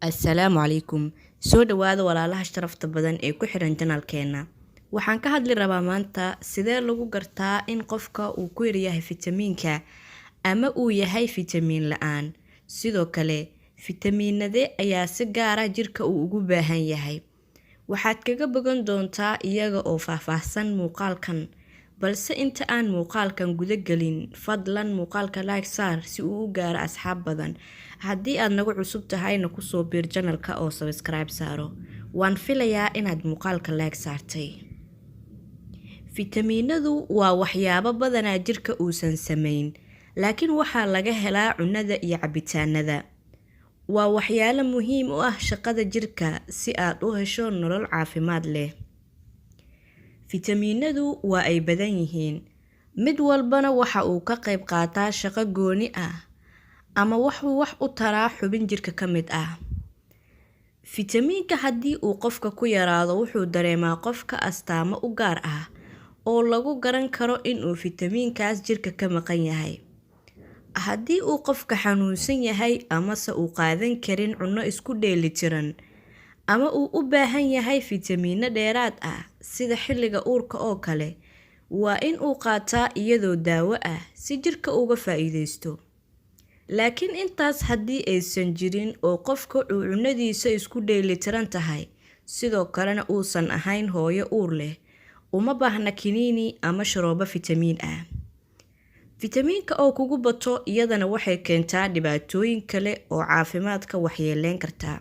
Assalaamu calaykum. Soo dhawaada walaalaha sharafta badan ee ku xiran janaalkeena. Waxaan ka hadli rabaa maanta sidee lagu gartaa in qofka uu ku yaryahay fitamiinka ama uu yahay fitamiin la'aan. Sidoo kale, fitamiinade ayaa si gaar ah jirka uu ugu baahan yahay. Waxaad kaga bogan doontaa iyaga oo faahfaahsan muuqaalkan. Balse inta aan muuqaalkan guda gelin, fadlan muuqaalka like saar si uu u gaaro asxaab badan. Haddii aad nagu cusub tahayna ku soo biir channelka oo subscribe saaro. Waan filayaa inaad muuqaalka like saartay. Fitamiinadu waa waxyaabo badanaa jirka uusan samayn, laakiin waxaa laga helaa cunnada iyo cabitaanada. Waa waxyaalo muhiim u ah shaqada jirka si aad u hesho nolol caafimaad leh. Fitamiinadu waa ay badan yihiin. Mid walbana waxa uu ka qayb qaataa shaqo gooni ah ama wuxuu wax u taraa xubin jirka ka mid ah. Fitamiinka haddii uu qofka ku yaraado wuxuu dareemaa qofka astaamo u gaar ah oo lagu garan karo in uu fitamiinkaas jirka ka maqan yahay. Haddii uu qofka xanuunsan yahay amase uu qaadan karin cunno isku dheelitiran ama uu u baahan yahay fitamiino dheeraad ah sida xilliga uurka oo kale, waa in uu qaataa iyadoo daawo ah si jirka uga faa'iideysto. Laakiin intaas haddii aysan jirin oo qofka uu cunnadiisa isku dheelitiran tahay, sidoo kalena uusan ahayn hooyo uur leh, uma baahna kiniini ama sharoobo fitamiin ah. Fitamiinka oo kugu bato iyadana waxay keentaa dhibaatooyin kale oo caafimaadka waxyeeleyn kartaa.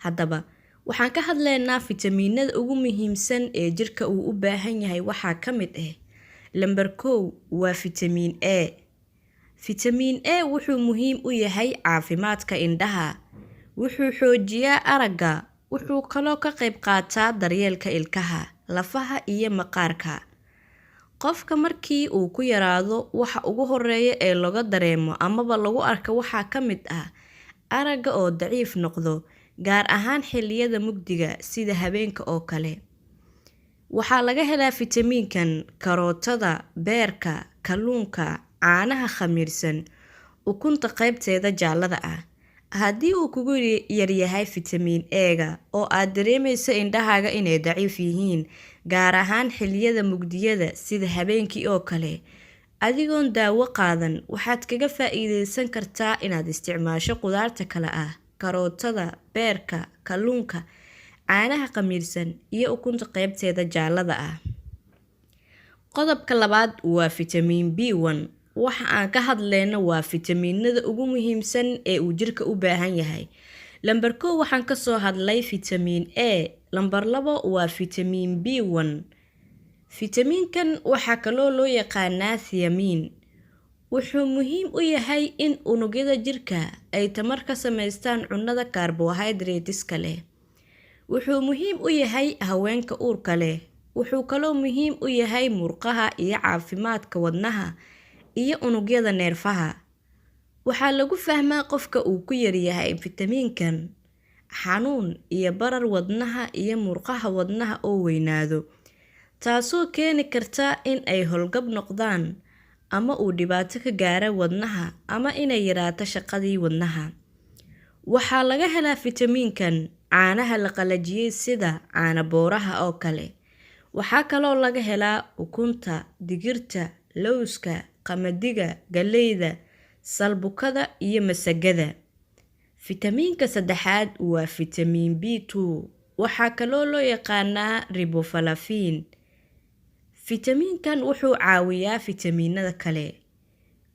Haddaba, waxaan ka hadlaynaa fitamiinada ugu muhiimsan ee jirka uu u baahan yahay waxaa ka mid ah. Lambar 1 waa fitamiin A. Fitamiin A wuxuu muhiim u yahay caafimaadka indhaha. Wuxuu xoojiyaa aragga, wuxuu kaloo ka qayb qaataa daryeelka ilkaha, lafaha iyo maqaarka. Qofka markii uu ku yaraado, waxa ugu horeeya ee laga dareemo amaba lagu arko waxaa ka mid ah aragga oo daciif noqdo, gaar ahaan xilliyada mugdiga sida habeenka oo kale. Waxaa laga helaa fitamiinkan karootada, beerka, kalluunka, caanaha khamiirsan, ukunta qaybteeda jaallada ah. Haddii uu kugu yaryahay fitamiin A-ga oo aad dareemayso indhahaaga inay daciif yihiin, gaar ahaan xilliyada mugdiyada sida habeenkii oo kale, adigoon daawo qaadan, waxaad kaga faa'iideysan kartaa inaad isticmaasho qudaarta kale ah karootada, beerka, kalluunka, caanaha khamiirsan iyo ukunta qaybteeda jaallada ah. Qodobka labaad waa fitamiin B1. Waxa aan ka hadlayno waa fitamiinada ugu muhiimsan ee uu jirka u baahan yahay. Lambar 1 waxaan ka soo hadlay fitamiin A. Lambar 2 waa fitamiin B1. Fitamiinkan waxaa kaloo loo yaqaanaa thiamine. Wuxuu muhiim u yahay in unugyada jirka ay tamar ka samaystaan cunnada carbohydrateska leh. Wuxuu muhiim u yahay haweenka uurka leh. Wuxuu kaloo muhiim u yahay murqaha iyo caafimaadka wadnaha iyo unugyada neerfaha. Waxaa lagu fahmaa qofka uu ku yaryahay fitamiinkan xanuun iyo barar wadnaha iyo murqaha wadnaha oo weynaado, taasoo keeni karta in ay howlgab noqdaan ama uu dhibaato ka gaaro wadnaha ama inay yaraato shaqadii wadnaha. Waxaa laga helaa fitamiinkan caanaha la qalajiyey sida caano booraha oo kale. Waxaa kaloo laga helaa ukunta, digirta, lowska, qamadiga, galleyda, salbukada iyo masagada. Fitamiinka saddexaad waa fitamiin B2. Waxaa kaloo loo yaqaanaa riboflavin. Fitamiinkan wuxuu caawiyaa fitamiinada kale.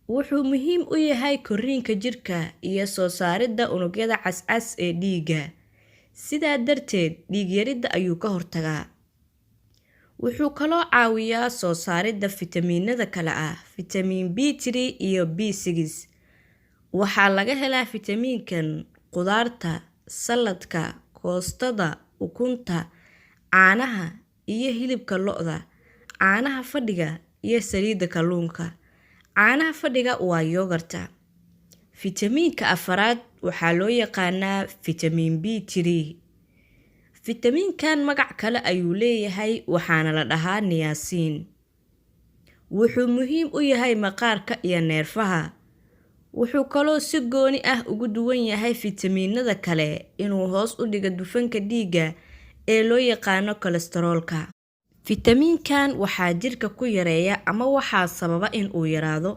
Wuxuu muhiim u yahay korriinka jirka iyo soo saaridda unugyada cascas ee dhiigga. Sidaa darteed, dhiig yarida ayuu ka hortagaa. Wuxuu kaloo caawiyaa soo saaridda fitamiinada kale ah fitamiin B3 iyo B6. Waxaa laga helaa fitamiinkan qudaarta, saladka, koostada, ukunta, caanaha iyo hilibka lo'da, caanaha fadhiga iyo saliidda kalluunka. Caanaha fadhiga waa yogurta. Fitamiinka afaraad waxaa loo yaqaanaa fitamiin B3. Fitamiinkan magac kale ayuu leeyahay, waxaana la dhahaa niacin. Wuxuu muhiim u yahay maqaarka iyo neerfaha. wuxuu kaloo si gooni ah ugu duwan yahay fitamiinada kale inuu hoos u dhigo dufanka dhiigga ee loo yaqaano kolestaroolka. Fitamiinkan waxaa jirka ku yareeya ama waxaa sababa in uu yaraado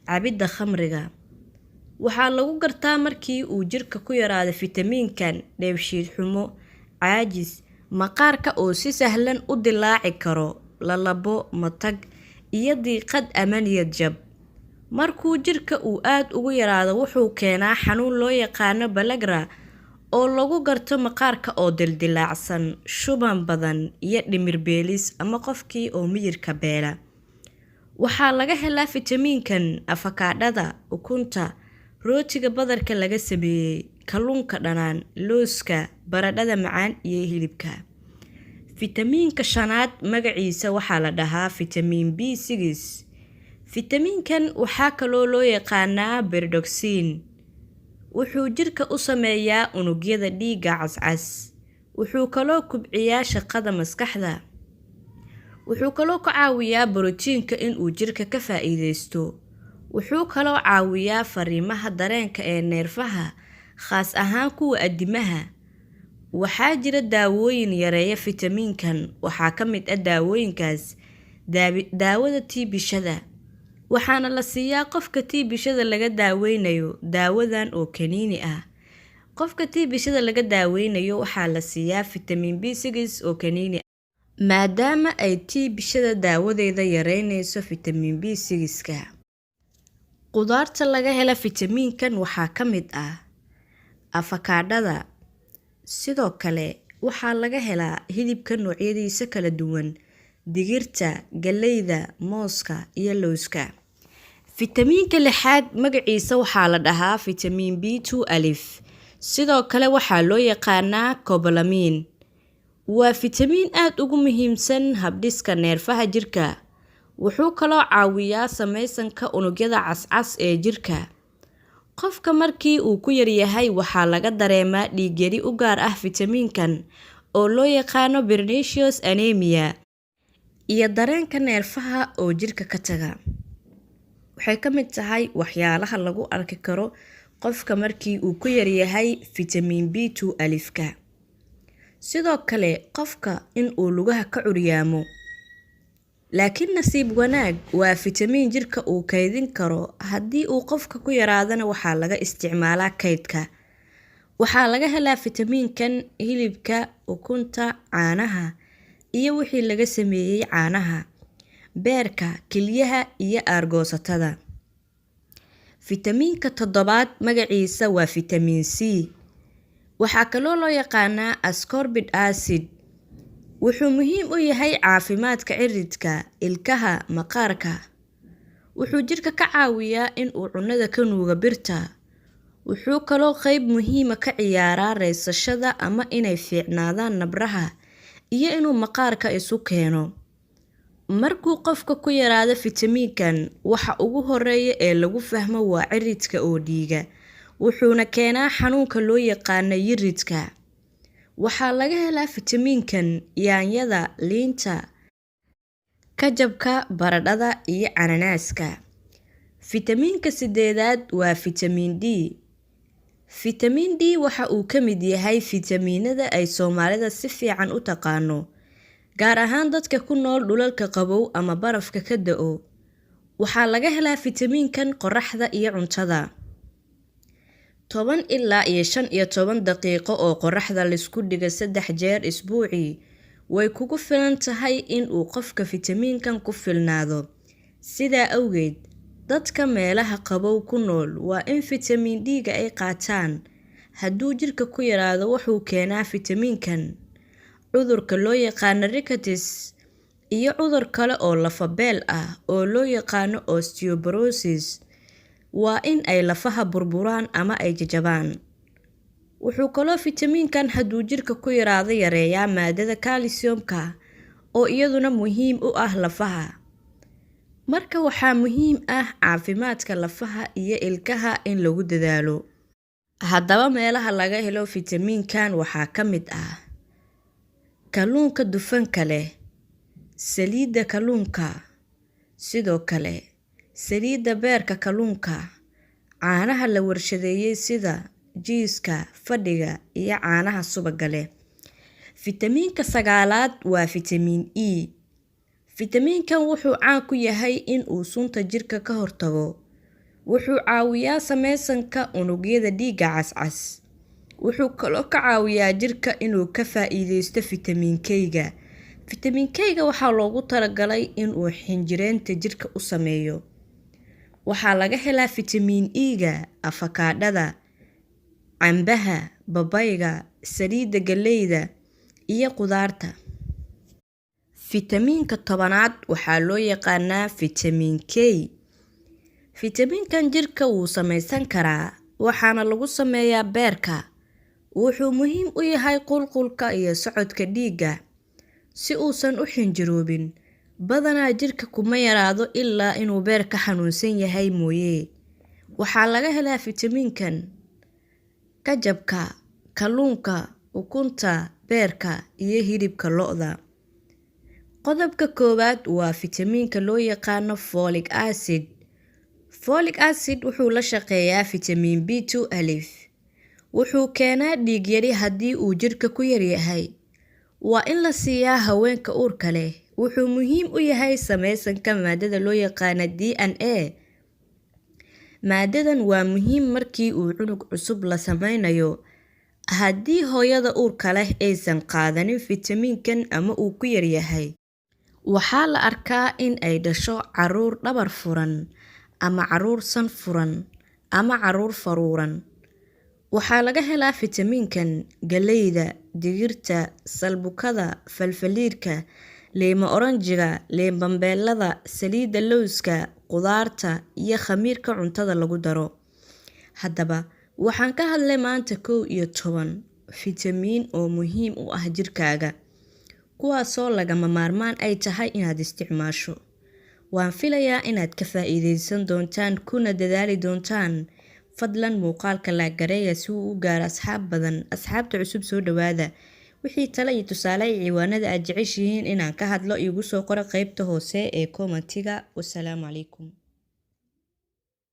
cabidda khamriga. Waxaa lagu gartaa markii uu jirka ku yaraado fitamiinkan dheefshiid xumo, caajis, maqaarka oo si sahlan u dilaaci karo, lalabo, matag, iyo diiqad ama niyad jab. Markuu jirka uu aad ugu yaraado wuxuu keenaa xanuun loo yaqaano pellagra oo lagu garto maqaarka oo dildilaacsan, shuban badan, iyo dhimir beelis ama qofkii oo miyirka beela. Waxaa laga helaa fitamiinkan afakaadhada, ukunta, rootiga badarka laga sameeyey, kalluunka dhanaan, looska, baradhada macaan iyo hilibka. Fitamiinka shanaad magaciisa waxaa la dhahaa fitamiin B6. Fitamiinkan waxaa kaloo loo yaqaanaa pyridoxine. Wuxuu jirka u sameeyaa unugyada dhiigga cascas. Wuxuu kaloo kubciyaa shaqada maskaxda. Wuxuu kaloo ka caawiyaa borotiinka in uu jirka ka faa'iideysto. Wuxuu kaloo caawiyaa fariimaha dareenka ee neerfaha, khaas ahaan kuwa addimaha. Waxaa jira daawooyin yareeya fitamiinkan. Waxaa ka mid ah daawooyinkaas daawada tiibishada. Waxaana la siiyaa qofka tiibishada laga daaweynayo daawadan oo kaniini ah. Qofka tiibishada laga daaweynayo waxaa la siiyaa fitamiin B6 oo kaniini ah, maadaama ay tiibishada daawadeeda yareynayso fitamiin B6ka. Qudaarta laga hela fitamiinkan waxaa ka mid ah afakaadhada. Sidoo kale waxaa laga helaa hilibka noocyadiisa kala duwan, digirta, galleyda, mooska iyo lowska. Fitamiinka lixaad magaciisa waxaa la dhahaa fitamiin B2 alif. Sidoo kale waxaa loo yaqaanaa cobalamin. Waa fitamiin aad ugu muhiimsan habdhiska neerfaha jirka. Wuxuu kaloo caawiyaa samaysanka unugyada cascas ee jirka. Qofka markii uu ku yar yahay waxaa laga dareemaa dhiig yari u gaar ah fitamiinkan oo loo yaqaano pernicious anemia iyo dareenka neerfaha oo jirka ka taga. Waxay ka mid tahay waxyaalaha lagu arki karo qofka markii uu ku yar yahay fitamiin B2 alifka. Sidoo kale qofka in uu lugaha ka curyaamo. Laakiin nasiib wanaag waa fitamiin jirka uu kaydin karo. Haddii uu qofka ku yaraadana waxaa laga isticmaalaa kaydka. Waxaa laga helaa fitamiinkan hilibka, ukunta, caanaha iyo wixii laga sameeyey caanaha, beerka, kilyaha iyo aargoosatada. Fitamiinka toddobaad magaciisa waa fitamiin C. Waxaa kaloo loo yaqaanaa ascorbic acid. Wuxuu muhiim u yahay caafimaadka ciridka, ilkaha, maqaarka. Wuxuu jirka ka caawiyaa in uu cunada ka nuuga birta. Wuxuu kaloo qayb muhiima ka ciyaaraa reysashada ama inay fiicnaadaan nabraha iyo inuu maqaarka isu keeno. Markuu qofka ku yaraado fitamiinkan, waxa ugu horeeya ee lagu fahmo waa ciridka oo dhiiga. Wuxuuna keenaa xanuunka loo yaqaano yiridka. Waxaa laga helaa fitamiinkan yaanyada, liinta, kajabka, baradhada iyo cananaaska. Fitamiinka sideedaad waa fitamiin D. Fitamiin D waxa uu ka mid yahay fitamiinada ay Soomaalida si fiican u taqaano, gaar ahaan dadka ku nool dhulalka qabow ama barafka ka da'o. Waxaa laga helaa fitamiinkan qoraxda iyo cuntada. 10 ilaa 15 daqiiqo oo qoraxda la isku dhigo 3 jeer isbuucii way kugu filan tahay in uu qofka fitamiinkan ku filnaado. Sidaa awgeed, dadka meelaha qabow ku nool waa in fitamiin D-ga ay qaataan. Hadduu jirka ku yaraado wuxuu keenaa fitamiinkan cudurka loo yaqaano rickets iyo cudur kale oo lafabeel ah oo loo yaqaano osteoporosis. Waa in ay lafaha burburaan ama ay jajabaan. Wuxuu kaloo fitamiinkan hadduu jirka ku yaraado yareeyaa maadada calciumka oo iyaduna muhiim u ah lafaha. Marka waxaa muhiim ah caafimaadka lafaha iyo ilkaha in lagu dadaalo. Haddaba meelaha laga helo fitamiinkan waxaa ka mid ah kalluunka dufanka leh, saliidda kalluunka, sidoo kale saliidda beerka kalluunka, caanaha la warshadeeyey sida jiiska, fadhiga iyo caanaha subagga leh. Fitamiinka 9aad waa fitamiin E. Fitamiinkan wuxuu caan ku yahay in uu sunta jirka ka hortago. Wuxuu caawiyaa samaysanka unugyada dhiigga cascas. Wuxuu kaloo ka caawiyaa jirka inuu ka faa'iideysto fitamiin K-ga. Fitamiin K-ga waxaa loogu talagalay in uu xinjireenta jirka u sameeyo. Waxaa laga helaa fitamiin E-ga afakaadhada, cambaha, babayga, saliidda galleyda iyo qudaarta. Fitamiinka 10aad waxaa loo yaqaanaa fitamiin K. Fitamiinkan jirka wuu samaysan karaa, waxaana lagu sameeyaa beerka. Wuxuu muhiim u yahay qulqulka iyo socodka dhiigga si uusan u xinjiroobin. Badanaa jirka kuma yaraado ilaa inuu beerka xanuunsan yahay mooyee. Waxaa laga helaa fitamiinkan kajabka, kalluunka, ukunta, beerka iyo hilibka lo'da. Qodobka 1aad waa fitamiinka loo yaqaano folic acid. Folic acid wuxuu la shaqeeyaa fitamiin B2 alif. Wuxuu keenaa dhiig yari haddii uu jirka ku yar yahay. Waa in la siiyaa haweenka uurka leh. Wuxuu muhiim u yahay samaysanka maadada loo yaqaano DNA. Maadadan waa muhiim markii uu cunug cusub la samaynayo. Haddii hooyada uurka leh aysan qaadanin fitamiinkan ama uu ku yar yahay, waxaa la arkaa in ay dhasho caruur dhabar furan ama caruur san furan ama caruur faruuran. Waxaa laga helaa fitamiinkan galleyda, digirta, salbukada, falfaliirka, liima oranjiga, liin bambeelada, saliidda lowska, qudaarta iyo khamiirka cuntada lagu daro. Haddaba, waxaan ka hadlay maanta 11 fitamiin oo muhiim u ah jirkaaga, kuwaasoo lagama maarmaan ay tahay inaad isticmaasho. Waan filayaa inaad ka faa'iideysan doontaan kuna dadaali doontaan. Fadlan muuqaalka la gareeya si uu u gaaro asxaab badan. Asxaabta cusub soo dhawaada. Wixii talo iyo tusaale iyo ciwaanada aad jeceshihiin inaan ka hadlo igu soo qoro qaybta hoose ee commentiga. Wassalaamu calaykum.